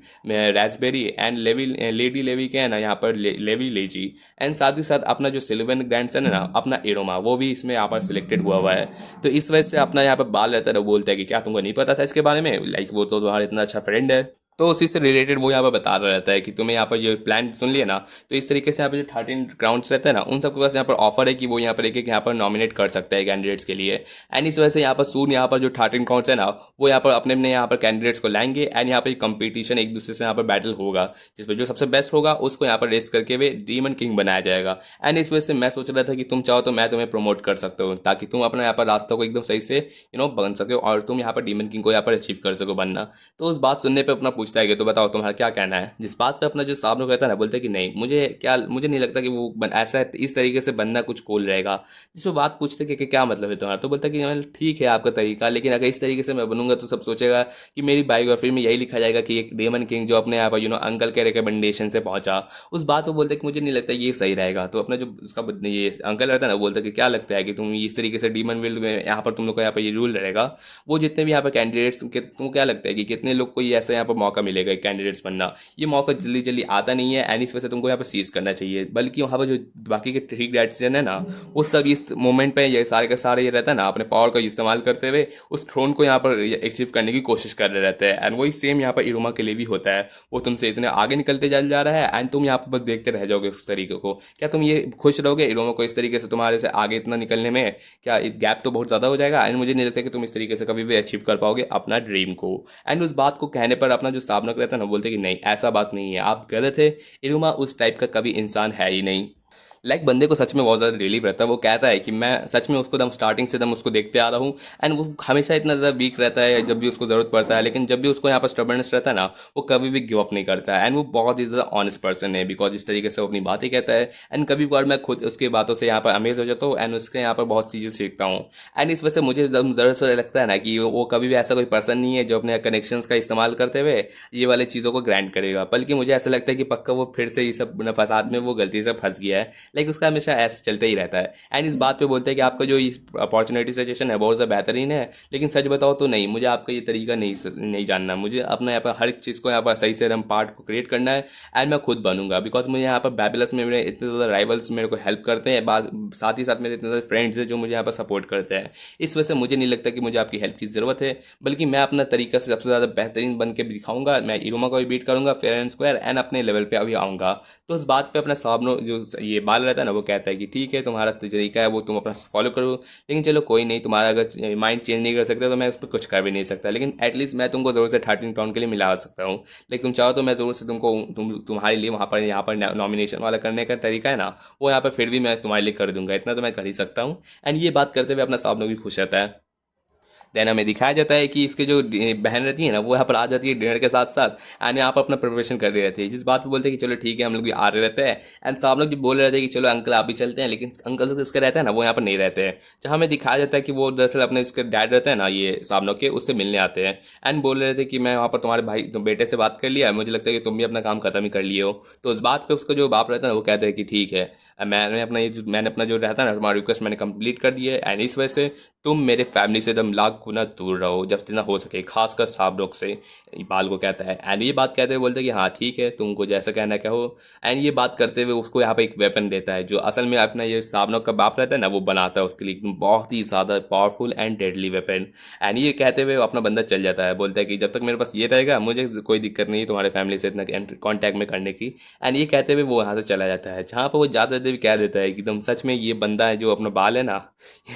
raspberry and lady Levy के है ना यहाँ पर लेवी लेजी। एंड साथ ही साथ अपना जो सिल्वन ग्रैंडसन है ना अपना एरोमा वो भी इसमें यहाँ पर सिलेक्टेड हुआ है। तो इस वजह से अपना यहाँ पर बाल रहता है वो बोलता है कि क्या तुमको नहीं पता था इसके बारे में, लाइक वो तो तुम्हारा इतना अच्छा फ्रेंड है। तो उसी से रिलेटेड वो यहाँ पर बता रहा रहता है कि तुम्हें यहाँ पर ये प्लान सुन लिया ना, तो इस तरीके से यहाँ पर जो 13 क्राउन्स रहते हैं ना उन सबके पास यहाँ पर ऑफर है कि वो यहाँ पर एक यहाँ पर नॉमिनेट कर सकता है कैंडिडेट्स के लिए। एंड इस वजह से यहाँ पर सून यहाँ पर जो 13 क्राउन्स है ना वो यहाँ पर अपने अपने यहाँ पर कैंडिडेट्स को लाएंगे। एंड यहाँ पर कंपटीशन एक दूसरे से यहाँ पर बैटल होगा जिसमें जो सबसे बेस्ट होगा उसको यहाँ पर रेस करके वे डीमन किंग बनाया जाएगा। एंड इस वजह से मैं सोच रहा था कि तुम चाहो तो मैं तुम्हें प्रमोट कर सकता हूँ ताकि तुम अपना यहाँ पर रास्ता को एकदम सही से बन सके और तुम यहाँ पर डीमन किंग को यहाँ पर अचीव कर सको बनना। तो उस बात सुनने पर अपना पूछता है कि तो बताओ तुम्हारा क्या कहना है। जिस बात पे अपना जो सामने रहता है ना बोलते हैं कि नहीं मुझे नहीं लगता कि वो ऐसा इस तरीके से बनना कुछ कूल रहेगा। जिस पे बात पूछते कि क्या मतलब है तुम्हारा, तो बोलता है कि ठीक है आपका तरीका, लेकिन अगर इस तरीके से मैं बनूंगा तो सब सोचेगा कि मेरी बायोग्राफी में यही लिखा जाएगा कि एक डेमन किंग जो अपने यहाँ पर अंकल के रिकमेंडेशन से पहुंचा। उस बात पर बोलते कि मुझे नहीं लगता ये सही रहेगा। तो अपना जो उसका ये अंकल रहता है ना बोलता है कि क्या लगता है कि तुम इस तरीके से डीमन वर्ल्ड में यहाँ पर तुम लोग का यहाँ पर ये रूल रहेगा, वो जितने भी यहाँ पर कैंडिडेट्स तुमको क्या लगता है कि कितने लोग को ये ऐसा यहाँ पर मौका मिलेगा कैंडिडेट्स बनना। ये मौका जल्दी जल्दी आता नहीं है एंड इस वजह से तुमको यहाँ पर सीज करना चाहिए। बल्कि वहाँ पर जो बाकी के 3 ग्रेडिशन है ना वो सब इस मोमेंट पे ये सारे के सारे ये रहता है ना अपने पावर का इस्तेमाल करते हुए उस थ्रोन को यहाँ पर अचीव करने की कोशिश कर रहे रहते हैं। एंड वही सेम यहाँ पर इरोमा के लिए भी होता है। वो तुमसे इतने आगे निकलते जा रहा है एंड तुम यहाँ पर बस देखते रह जाओगे उस तरीके को। क्या तुम ये खुश रहोगे इरोमा को इस तरीके से तुम्हारे से आगे इतना निकलने में? क्या गैप तो बहुत ज़्यादा हो जाएगा एंड मुझे नहीं लगता कि तुम इस तरीके से कभी भी अचीव कर पाओगे अपना ड्रीम को। एंड उस बात को कहने पर अपना जो सामना रहता है ना बोलते कि नहीं ऐसा बात नहीं है, आप गलत है, इरुमा उस टाइप का कभी इंसान है ही नहीं। लाइक बंदे को सच में बहुत ज़्यादा रिलीफ रहता है। वो कहता है कि मैं सच में उसको दम स्टार्टिंग से दम उसको देखते आ रहा हूँ एंड वो हमेशा इतना ज़्यादा वीक रहता है जब भी उसको ज़रूरत पड़ता है, लेकिन जब भी उसको यहाँ पर स्टबर्ननेस रहता है ना वो कभी भी गिव अप नहीं करता है। एंड वो बहुत ही ज़्यादा ऑनेस्ट पर्सन है बिकॉज इस तरीके से वो अपनी बातें कहता है। एंड कभी बार मैं खुद उसकी बातों से यहाँ पर अमेज हो जाता हूँ एंड उसके यहाँ पर बहुत चीज़ें सीखता हूँ। एंड इस वजह से मुझे एकदम ज़रूर से लगता है ना कि वो कभी भी ऐसा कोई पर्सन नहीं है जो अपने कनेक्शंस का इस्तेमाल करते हुए ये वाले चीज़ों को ग्रांट करेगा, बल्कि मुझे ऐसा लगता है कि पक्का वो फिर से ये सब फसाद में वो गलती से फंस गया है। लाइक उसका हमेशा चलता ही रहता है। एंड इस बात पे बोलते हैं कि आपका जो अपॉर्चुनिटी सजेशन है बहुत ज़्यादा बेहतरीन है, लेकिन सच बताओ तो नहीं, मुझे आपका ये तरीका नहीं जानना। मुझे अपना यहाँ पर हर एक चीज़ को यहाँ पर सही से एकदम पार्ट को क्रिएट करना है एंड मैं खुद बनूंगा। बिकॉज मुझे यहाँ पर बैबलस में मेरे इतने ज़्यादा राइवल्स मेरे को हेल्प करते हैं, साथ ही साथ मेरे इतने ज़्यादा फ्रेंड्स हैं जो मुझे यहाँ पर सपोर्ट करते हैं। इस वजह से मुझे नहीं लगता कि मुझे आपकी हेल्प की ज़रूरत है, बल्कि मैं अपना तरीका से सबसे ज़्यादा बेहतरीन बन के दिखाऊंगा। मैं इरोमा को भी बीट करूंगा फेयर एंड स्क्वायर एंड अपने लेवल पे अभी आऊँगा। तो उस बात पे अपना सामने जो ये बाल रहता है ना वो कहता है कि ठीक है तुम्हारा तरीका है वो तुम अपना फॉलो करो, लेकिन चलो कोई नहीं, तुम्हारा अगर माइंड चेंज नहीं कर सकते तो मैं उस पर कुछ कर भी नहीं सकता, लेकिन एटलीस्ट मैं तुमको ज़रूर से 13 टाउन के लिए मिला सकता हूँ। लेकिन तुम चाहो तो मैं ज़रूर से तुमको तुम्हारे लिए वहाँ पर यहाँ पर नॉमिनेशन वाला करने का तरीका है ना वो यहाँ पर फिर भी मैं तुम्हारे लिए कर दूंगा, इतना तो मैं कर ही सकता हूँ। एंड ये बात करते हुए अपना सामने भी खुश रहता है। देन हमें दिखाया जाता है कि इसके जो बहन रहती है ना वो यहाँ पर आ जाती है डिनर के साथ साथ एंड यहाँ पर अपना प्रिपरेशन कर रही रहती है। जिस बात पे बोलते हैं कि चलो ठीक है हम लोग भी आ रहे रहते हैं एंड सब लोग भी बोल रहे थे कि चलो अंकल आप भी चलते हैं, लेकिन अंकल तो उसके रहते हैं ना वो यहाँ पर नहीं रहते हैं। जहाँ हमें दिखाया जाता है कि वो दरअसल अपने उसके डैड रहते हैं ना ये सामने के उससे मिलने आते हैं एंड बोल रहे थे कि मैं वहाँ पर तुम्हारे भाई बेटे से बात कर लिया, मुझे लगता है कि तुम भी अपना काम खत्म ही कर लिए हो। तो उस बात पर उसका जो बाप रहता है ना वो कहते हैं कि ठीक है मैंने अपना जो रहता है ना तुम्हारा रिक्वेस्ट मैंने कंप्लीट कर दिया है एंड इस वजह से तुम मेरे फैमिली से एकदम लाख गुना दूर रहो जब जितना हो सके, खासकर साहब लोग से। बाल को कहता है एंड ये बात कहते हुए बोलते हैं कि हाँ ठीक है तुमको जैसा कहना है कहो। एंड ये बात करते हुए उसको यहाँ पे एक वेपन देता है जो असल में अपना ये साबनों का बाप रहता है ना वो बनाता है उसके लिए बहुत ही ज़्यादा powerful and deadly weapon. And ये कहते हुए अपना बंदा चल जाता है, बोलता है कि जब तक मेरे पास ये रहेगा मुझे कोई दिक्कत नहीं है तुम्हारे फैमिली से इतना कॉन्टैक्ट में करने की। एंड ये कहते हुए वो यहाँ से चला जाता है, जहाँ पर वो जाते भी कह देता है कि एकदम सच में ये बंदा है जो अपना बाल है ना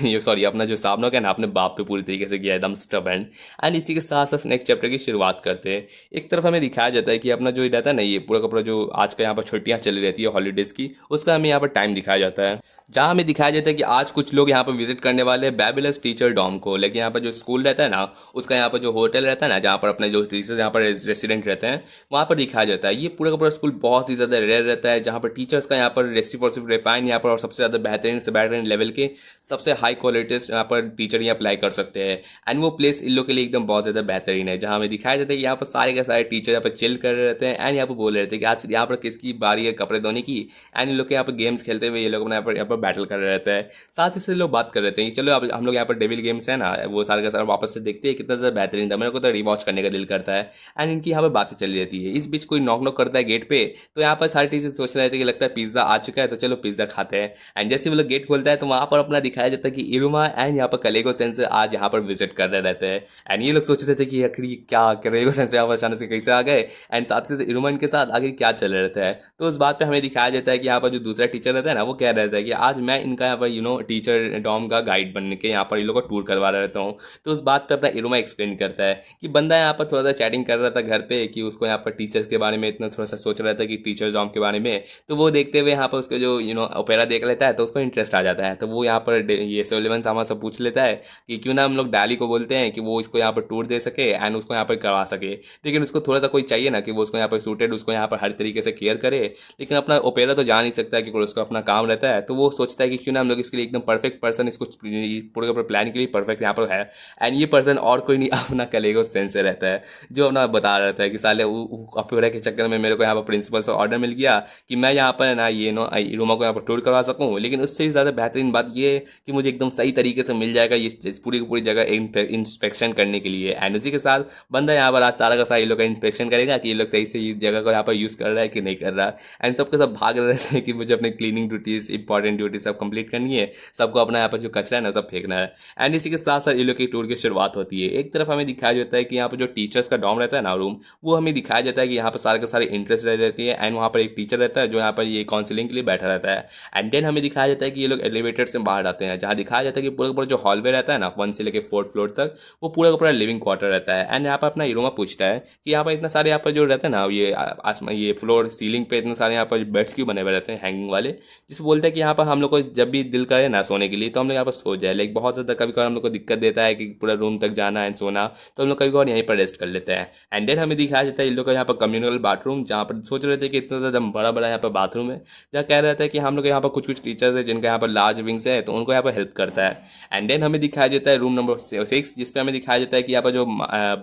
ये सॉरी अपना जो साबनों का है ना अपने बाप पे पूरी तरीके से किया एकदम स्टबर्न। एंड इसी के साथ साथ नेक्स्ट चैप्टर की शुरुआत करते हैं। एक तरफ हमें दिखाया जाता है कि अपना जो रहता है ना ये पूरा का पूरा जो आज का यहाँ पर छुट्टियाँ चली रहती है हॉलीडेज़ की, उसका हमें यहाँ पर टाइम दिखाया जाता है, जहाँ हमें दिखाया जाता है कि आज कुछ लोग यहाँ पर विजिट करने वाले हैं बैबलस टीचर डॉम को। लेकिन यहाँ पर जो स्कूल रहता है ना उसका यहाँ पर जो होटल रहता है ना जहाँ पर अपने जो टीचर्स यहाँ पर रेसिडेंट रहते हैं वहाँ पर दिखाया जाता है। ये पूरा का पूरा स्कूल बहुत ही ज़्यादा रेयर रहता है, जहाँ पर टीचर्स का यहाँ पर रेसिप्रोसिव रिफाइन यहाँ पर और सबसे ज़्यादा बेहतरीन से बेहतरीन लेवल के सबसे हाई क्वालिटी यहाँ पर टीचर यहाँ अप्लाई कर सकते हैं। एंड वो प्लेस इन लोग के लिए एकदम बहुत ज़्यादा बेहतरीन है, जहाँ हमें दिखाया जाता है कि यहाँ पर सारे के सारे टीचर यहाँ पर चिल कर रहे रहते हैं एंड यहाँ पर बोल रहे रहते हैं कि आज यहाँ पर किसकी बारी है कपड़े धोने की। एंड इन लोग के यहाँ पर गेम्स खेलते हुए ये लोग अपना यहाँ पर बैटल कर रहे रहते हैं। साथ ही से लोग बात कर रहे थे कि चलो अब हम लोग यहाँ पर डेविल गेम्स है ना, वो सारे का सारा वापस से देखते हैं कितना ज़्यादा बेहतरीन था, मेरे को तो रिवॉच करने का दिल करता है। एंड इनकी यहाँ पर बातें चली रहती है। इस बीच कोई नॉक नॉक करता है गेट पे, तो यहाँ पर सारे टीचर सोच रहे थे कि लगता है पिज्ज़ा आ चुका है, तो चलो पिज्ज़ा खाते हैं। एंड जैसे वो लोग गेट खोलता है तो वहाँ पर अपना दिखाया जाता है कि इरुमा एंड यहाँ पर कलेगो सेंसे आज यहाँ पर विजिट कर रहे रहते हैं। एंड ये लोग सोच रहे थे कि आखिर ये क्या कलेगो सेंसे यहाँ पर अचानक से कैसे आ गए, एंड साथ ही इरुमा इनके साथ आगे क्या चल रहा रहता है। तो उस बात पे हमें दिखाया जाता है कि यहाँ पर जो दूसरा टीचर रहता है ना, वो कह रहता है कि आज मैं इनका यहाँ पर टीचर डॉम का गाइड बन के यहाँ पर इन लोग को टूर करवा रहता हूँ। तो उस बात पे अपना इरुमा एक्सप्लेन करता है कि बंदा यहाँ पर थोड़ा सा चैटिंग कर रहा था घर पे कि उसको यहाँ पर टीचर्स के बारे में इतना थोड़ा सा सोच रहा था कि टीचर डॉम के बारे में। तो वो देखते हुए यहाँ पर उसका जो ओपेरा देख लेता है तो उसको इंटरेस्ट आ जाता है। तो वो यहाँ पर ये सोलेमन सामा से पूछ लेता है कि क्यों ना हम लोग डैली को बोलते हैं कि वो इसको यहाँ पर टूर दे सके एंड उसको यहाँ पर करवा सके। लेकिन उसको थोड़ा सा कोई चाहिए ना कि वो उसको यहाँ पर सूटेड उसको यहाँ पर हर तरीके से केयर करे। लेकिन अपना ओपेरा तो जा नहीं सकता है क्योंकि उसका अपना काम रहता है। तो वो सोचता है कि क्यों ना हम लोग इसके लिए एकदम परफेक्ट पर्सन, इसको पूरे पूरे प्लान के लिए परफेक्ट यहाँ पर है। एंड ये पर्सन और कोई नहीं अपना कलेगो सेंसे रहता है, जो अपना बता रहता है कि साले ओपेरा के चक्कर में मेरे को यहाँ पर प्रिंसिपल से ऑर्डर मिल गया कि मैं यहाँ पर ना इरुमा को यहाँ पर टूर करवा सकूँ। लेकिन उससे भी ज़्यादा बेहतरीन बात ये है कि मुझे एकदम सही तरीके से मिल जाएगा ये पूरी की पूरी जगह इंस्पेक्शन करने के लिए। एंड उसी के साथ बंदा यहाँ पर आज सारा का सारा ये लोग का इंस्पेक्शन करेगा कि ये लोग सही से इस जगह को यहाँ पर यूज़ कर रहा है कि नहीं कर रहा। एंड सबके सब भाग रहे थे कि मुझे अपने क्लीनिंग ड्यूटीज इंपॉर्टेंट ड्यूटी सब कंप्लीट करनी है, सबको अपना यहाँ पर जो कचरा है ना सब फेंकना है। एंड इसी के साथ साथ ये लोग की टूर की शुरुआत होती है। एक तरफ हमें दिखाया जाता है कि यहाँ पर जो टीचर्स का डॉम रहता है ना रूम, वो हमें दिखाया जाता है कि यहाँ पर सारे के सारे इंटरेस्ट रह जाती है। एंड वहाँ पर एक टीचर रहता है जो यहाँ पर ये काउंसलिंग के लिए बैठा रहता है। एंड देन हमें दिखाया जाता है कि ये लोग एलिवेटर से बाहर आते हैं, जहाँ दिखाया जाता है कि पूरा पूरा जो हॉलवे रहता है ना 1 से लेकर 4th फ्लोर तक, वो पूरा का पूरा लिविंग क्वार्टर रहता है। एंड यहाँ पर अपना इरोमा पूछता है कि यहाँ पर इतना सारे यहाँ पर जो रहते हैं ना ये फ्लोर सीलिंग पे इतने सारे यहाँ पर बेड्स क्यों बने हुए रहते हैं हैंगिंग वाले, जिसे बोलते हैं कि यहाँ पर हम लोग को जब भी दिल करे ना सोने के लिए तो हम लोग यहाँ पर सो जाए। लेकिन बहुत ज़्यादा कभी कभी हम लोग को दिक्कत देता है कि पूरा रूम तक जाना एंड सोना, तो हम लोग कभी कभार यहीं पर रेस्ट कर लेते हैं। एंड देन हमें दिखाया जाता है इन लोग का यहाँ पर कम्युनल बाथरूम, जहाँ पर सोच रहे थे कि इतना ज़्यादा बड़ा बड़ा यहाँ पर बाथरूम है, जहाँ कह रहा था कि हम लोग यहाँ पर कुछ कुछ टीचर्स है जिनका यहाँ पर लार्ज विंग्स है तो उनको यहाँ पर हेल्प करता है। एंड देन हमें दिखाया जाता है रूम नंबर 6, जिसपे हमें दिखाया जाता है कि यहाँ पर जो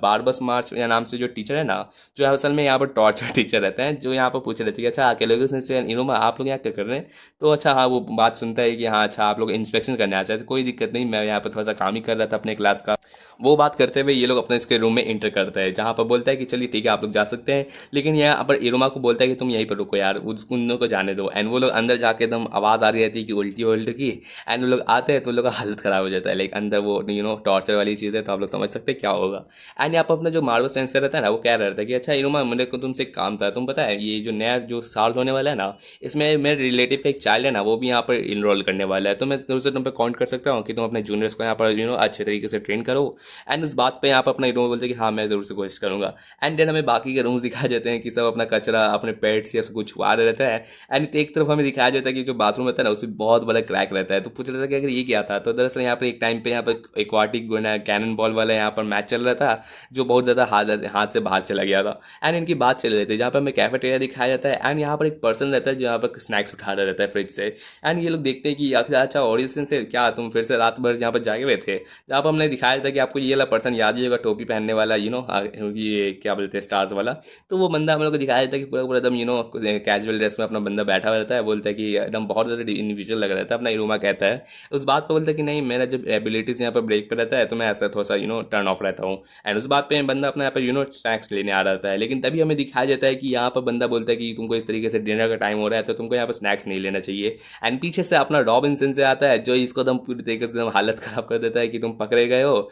बारबस मार्च या नाम से जो टीचर है ना, जो असल में यहाँ पर टॉर्चर टीचर रहते हैं, जो यहाँ पर पूछ रहे थे कि अच्छा अकेले से इनोमा आप लोग यहाँ क्या कर रहे हैं। तो अच्छा हाँ वो बात सुनता है कि हाँ अच्छा आप लोग इंस्पेक्शन करने आ जाते, कोई दिक्कत नहीं, मैं यहाँ पर थोड़ा सा काम ही कर रहा था अपने क्लास का। वो बात करते हुए ये लोग अपने इसके रूम में इंटर करते हैं, जहाँ पर बोलता है कि चलिए ठीक है आप लोग जा सकते हैं। लेकिन यहाँ पर इरोमा को बोलता है कि तुम यहीं पर रुको यार, उन लोगों को जाने दो। एंड वो लोग अंदर जाके एकदम आवाज़ आ रही रहती है कि उल्टी उल्टी की। एंड वो लोग आते हैं तो उन लोग का हालत ख़राब हो जाता है, लाइक अंदर वो टॉर्चर वाली चीज़ है, तो आप लोग समझ सकते हैं क्या होगा। एंड यहाँ पर अपना जो मार्बल सेंसर रहता है ना, वो कह रहा था कि अच्छा इरोमा मेरे को तुमसे एक काम था, तुम पता है ये जो नया जो साल होने वाला है ना, इसमें मेरे रिलेटिव का एक चाइल्ड है ना, वो भी यहाँ पर इनरोल करने वाला है। तो मैं जरूर से तुम पे काउंट कर सकता हूँ कि तुम अपने जूनियर्स को यहाँ पर अच्छे तरीके से ट्रेन करो। एंड उस बात पे यहाँ पर अपना इरोमा बोलते हैं कि हाँ मैं ज़रूर से कोशिश करूँगा। एंड देन हमें बाकी के रूम्स दिखाए जाते हैं कि सब अपना कचरा अपने पेट्स या कुछ छुपा रहे रहता है। एंड एक तरफ हमें दिखाया जाता है कि जो बाथरूम रहता है ना उसमें बहुत बड़ा क्रैक रहता है। तो पूछ रहा था कि अगर ये क्या था, तो दरअसल यहाँ पर एक टाइम पे यहाँ पर एक्वाटिक कैनन बॉल वाला यहाँ पर मैच चल रहा था, जो बहुत ज़्यादा हाथ से बाहर चला गया था। एंड इनकी बात चल रही थी, जहाँ पर हमें कैफेटेरिया दिखाया जाता है। एंड यहाँ पर एक पर्सन रहता है जो यहाँ पर स्नैक्स उठा रहा रहता है फ्रिज से। एंड ये लोग देखते हैं कि अच्छा ऑडिशन से क्या तुम फिर से रात भर यहाँ पर जागे हुए थे। जहाँ पर हमने दिखाया था कि आपको ये वाला पर्सन याद ही होगा, टोपी पहनने वाला ये क्या बोलते हैं स्टार्स वाला। तो वो बंदा हम लोग को दिखाया जाता है कि पूरा पूरा एकदम कैजुअल ड्रेस में अपना बंदा बैठा हुआ रहता है, बोलता है कि एकदम बहुत ज़्यादा इंडिविजुअल लग रहा था। अपना इरोमा कहता है उस बात पर, बोलता है कि नहीं मेरा जब एबिलिटीज़ यहाँ पर ब्रेक पर रहता है तो मैं ऐसा थोड़ा सा टर्न ऑफ रहता हूँ। एंड उस बात पर बंदा अपना यहाँ पर स्नैक्स लेने आ रहा है। लेकिन तभी हमें दिखाया जाता है कि यहाँ पर बंदा बोलता है कि तुमको इस तरीके से डिनर का टाइम हो रहा है तो तुमको यहाँ पर स्नैक्स नहीं लेना चाहिए। एंड पीछे से अपना रॉबिन्सन से आता है जो इसको एकदम पूरी तरीके से हालत ख़राब कर देता है कि तुम पकड़े गए हो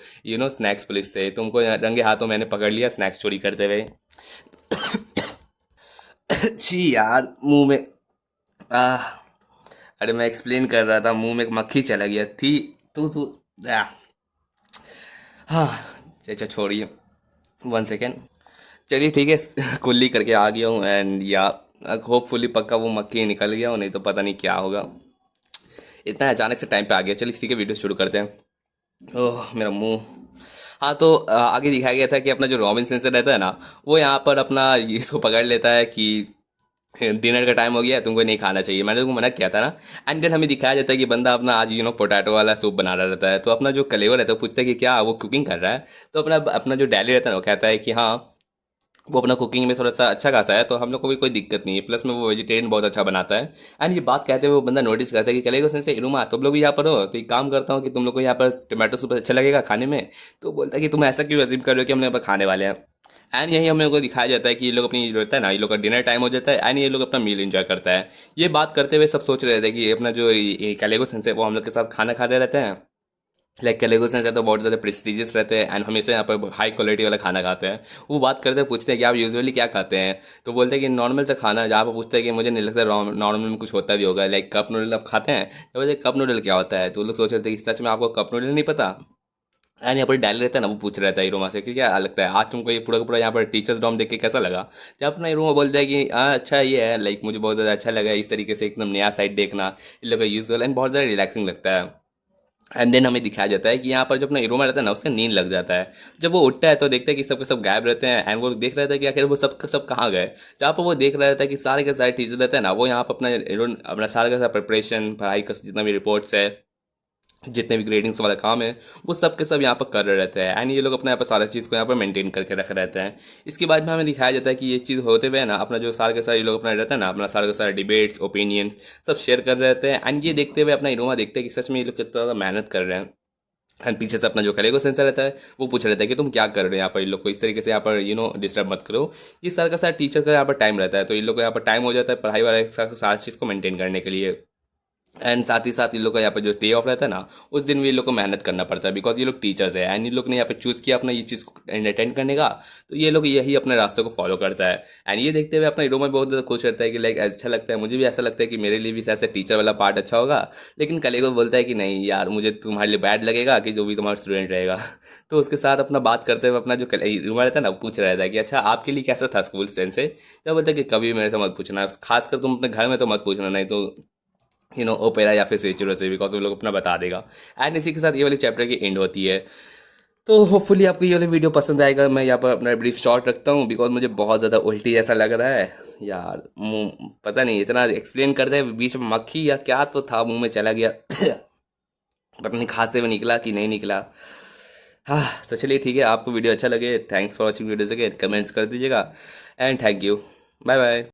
स्नैक्स पुलिस से, तुमको रंगे हाथों मैंने पकड़ लिया स्नैक्स चोरी करते हुए। छी यार मुंह में आह, अरे मैं एक्सप्लेन कर रहा था, मुंह में एक मक्खी चला गया थी। तू तू आह, हाँ अच्छा छोड़िए 1 सेकेंड। चलिए ठीक है कुल्ली करके आ गया हूँ। एंड या होपफुली पक्का वो मक्खी निकल गया हो, नहीं तो पता नहीं क्या होगा। इतना अचानक से टाइम पे आ गया। चलिए ठीक है वीडियो शुरू करते हैं। ओह मेरा मुंह। हाँ तो आगे दिखाया गया था कि अपना जो रॉबिन सेंसर रहता है ना, वो यहाँ पर अपना इसको पकड़ लेता है कि डिनर का टाइम हो गया, तुमको नहीं खाना चाहिए, मैंने तुमको मना किया था ना। एंड देन हमें दिखाया जाता है कि बंदा अपना आज पोटैटो वाला सूप बना रहा रहता है। तो अपना जो कलेवर रहता है वो पूछता है कि क्या वो कुकिंग कर रहा है। तो अपना अपना जो डैली रहता है ना वो कहता है कि हाँ, वो अपना कुकिंग में थोड़ा सा अच्छा खासा है, तो हम लोग को भी कोई दिक्कत नहीं है, प्लस में वो वेजिटेरियन बहुत अच्छा बनाता है। एंड ये बात कहते हुए वो बंदा नोटिस करता है कि कलेगो सेंसे इरुमा, तुम लोग भी यहाँ पर हो, तो एक काम करता हूँ कि तुम लोग को यहाँ पर टोमेटो सूप अच्छा लगेगा खाने में। तो बोलता है कि तुम ऐसा क्यों अजीम कर रहे हो कि हम लोग यहाँ पर खाने वाले हैं। एंड यही हम लोग को दिखाया जाता है कि ये लोग अपनी रहता है ना, ये लोग का डिनर टाइम हो जाता है एंड ये लोग अपना मील एंजॉय करता है। ये बात करते हुए सब सोच रहे थे कि अपना जो कैलेगो सेंस है वो हम लोग के साथ खाना खा रहे रहते हैं। लाइक कैलेगो सेंस है तो बहुत ज़्यादा प्रेस्टिजियस रहते हैं एंड हमेशा यहाँ पर हाई क्वालिटी वाला खाना खाते हैं। वो बात करते हैं, पूछते हैं कि आप यूजुअली क्या खाते हैं। तो बोलते हैं कि नॉर्मल सा खाना। जहाँ पर पूछते हैं कि मुझे नहीं लगता नॉर्मल में कुछ होता भी होगा, लाइक कप नूडल आप खाते हैं। तो बोलते हैं कप नूडल क्या होता है। तो वो लोग सोच रहे थे कि सच में आपको कप नूडल नहीं पता। एंड यहाँ पर डायल रहता है ना, वो पूछ रहा था हीरोमा से कि क्या लगता है आज तुमको ये पूरा का पूरा यहाँ पर टीचर्स डॉम देख के कैसा लगा। जब अपना हीरोमा बोलता है कि हाँ अच्छा ये है, लाइक मुझे बहुत ज़्यादा अच्छा लगा इस तरीके से एकदम नया साइड देखना, इन लोगों का यूजुअल एंड बहुत ज़्यादा रिलैक्सिंग लगता है। एंड देन हमें दिखाया जाता है कि यहाँ पर जो अपना हीरोमा रहता है ना उसका नींद लग जाता है। जब वो उठता है तो देखता है कि सबके सब गायब रहते हैं एंड वो देख रहा था कि आखिर वो सब कहाँ गए। जहाँ पर वो देख रहा था कि सारे के सारे टीचर रहते हैं ना, वो यहाँ पर अपना सारा का सारा प्रिपरेशन पढ़ाई का जितना भी रिपोर्ट्स है, जितने भी ग्रेडिंग्स वाला काम है, वो सब के सब यहाँ पर कर रहे रहते हैं एंड ये लोग अपने यहाँ पर सारा चीज़ को यहाँ पर मेंटेन करके रख रहते हैं। इसके बाद में हमें दिखाया जाता है कि ये चीज़ होते हुए ना अपना जो सारे के सारे ये लोग अपना रहता है ना, अपना सारा का सारा डिबेट्स ओपिनियंस सब शेयर कर रहे रहते हैं। एंड ये देखते हुए अपना इनोवा देखते हैं कि सच में ये लोग कितना ज़्यादा मेहनत कर रहे हैं। एंड पीछे से अपना जो कलेगो सेंसर रहता है वो पूछ रहता है कि तुम क्या कर रहे हो यहाँ पर, इन लोग को इस तरीके से यहाँ पर डिस्टर्ब मत करो। ये सारा का सारा टीचर का यहाँ पर टाइम रहता है, तो इन लोग को यहाँ पर टाइम हो जाता है पढ़ाई वाले सारी चीज़ को मेंटेन करने के लिए। एंड साथ ही साथ इन लोग का यहाँ पर जो डे ऑफ रहता है ना, उस दिन भी इन लोग को मेहनत करना पड़ता है बिकॉज ये लोग टीचर्स है एंड इन लोग ने यहाँ पे चूज़ किया अपना ये चीज़ को अटेंड करने का। तो ये लोग यही अपने रास्ते को फॉलो करता है। एंड ये देखते हुए अपना हीरो में बहुत ज़्यादा खुश रहता है कि लाइक अच्छा लगता है, मुझे भी ऐसा लगता है कि मेरे लिए भी ऐसा टीचर वाला पार्ट अच्छा होगा। लेकिन कलेगो बोलता है कि नहीं यार, मुझे तुम्हारे लिए बैड लगेगा कि जो भी तुम्हारा स्टूडेंट रहेगा। तो उसके साथ अपना बात करते हुए अपना जो हीरो रहता है ना वो पूछ रहा था कि अच्छा आपके लिए कैसा था स्कूल सेंस से। तब बोलता है कि कभी मेरे से मत पूछना, खासकर तुम अपने घर में तो मत पूछना, नहीं तो ओपेरा या फिर सेचुरो से, बिकॉज वो लोग अपना बता देगा। एंड इसी के साथ ये वाली चैप्टर की एंड होती है। तो होपफुली आपको ये वाली वीडियो पसंद आएगा। मैं यहाँ पर अपना ब्रीफ शॉर्ट रखता हूँ बिकॉज मुझे बहुत ज़्यादा उल्टी जैसा लग रहा है यार। मुंह पता नहीं, इतना एक्सप्लेन करते हैं बीच में मक्खी या क्या तो था मुंह में चला गया। पता नहीं खांसते हुए निकला कि नहीं निकला। हाँ तो चलिए ठीक है, आपको वीडियो अच्छा लगे, thanks for watching videos, again comments कर दीजिएगा and thank you, bye bye.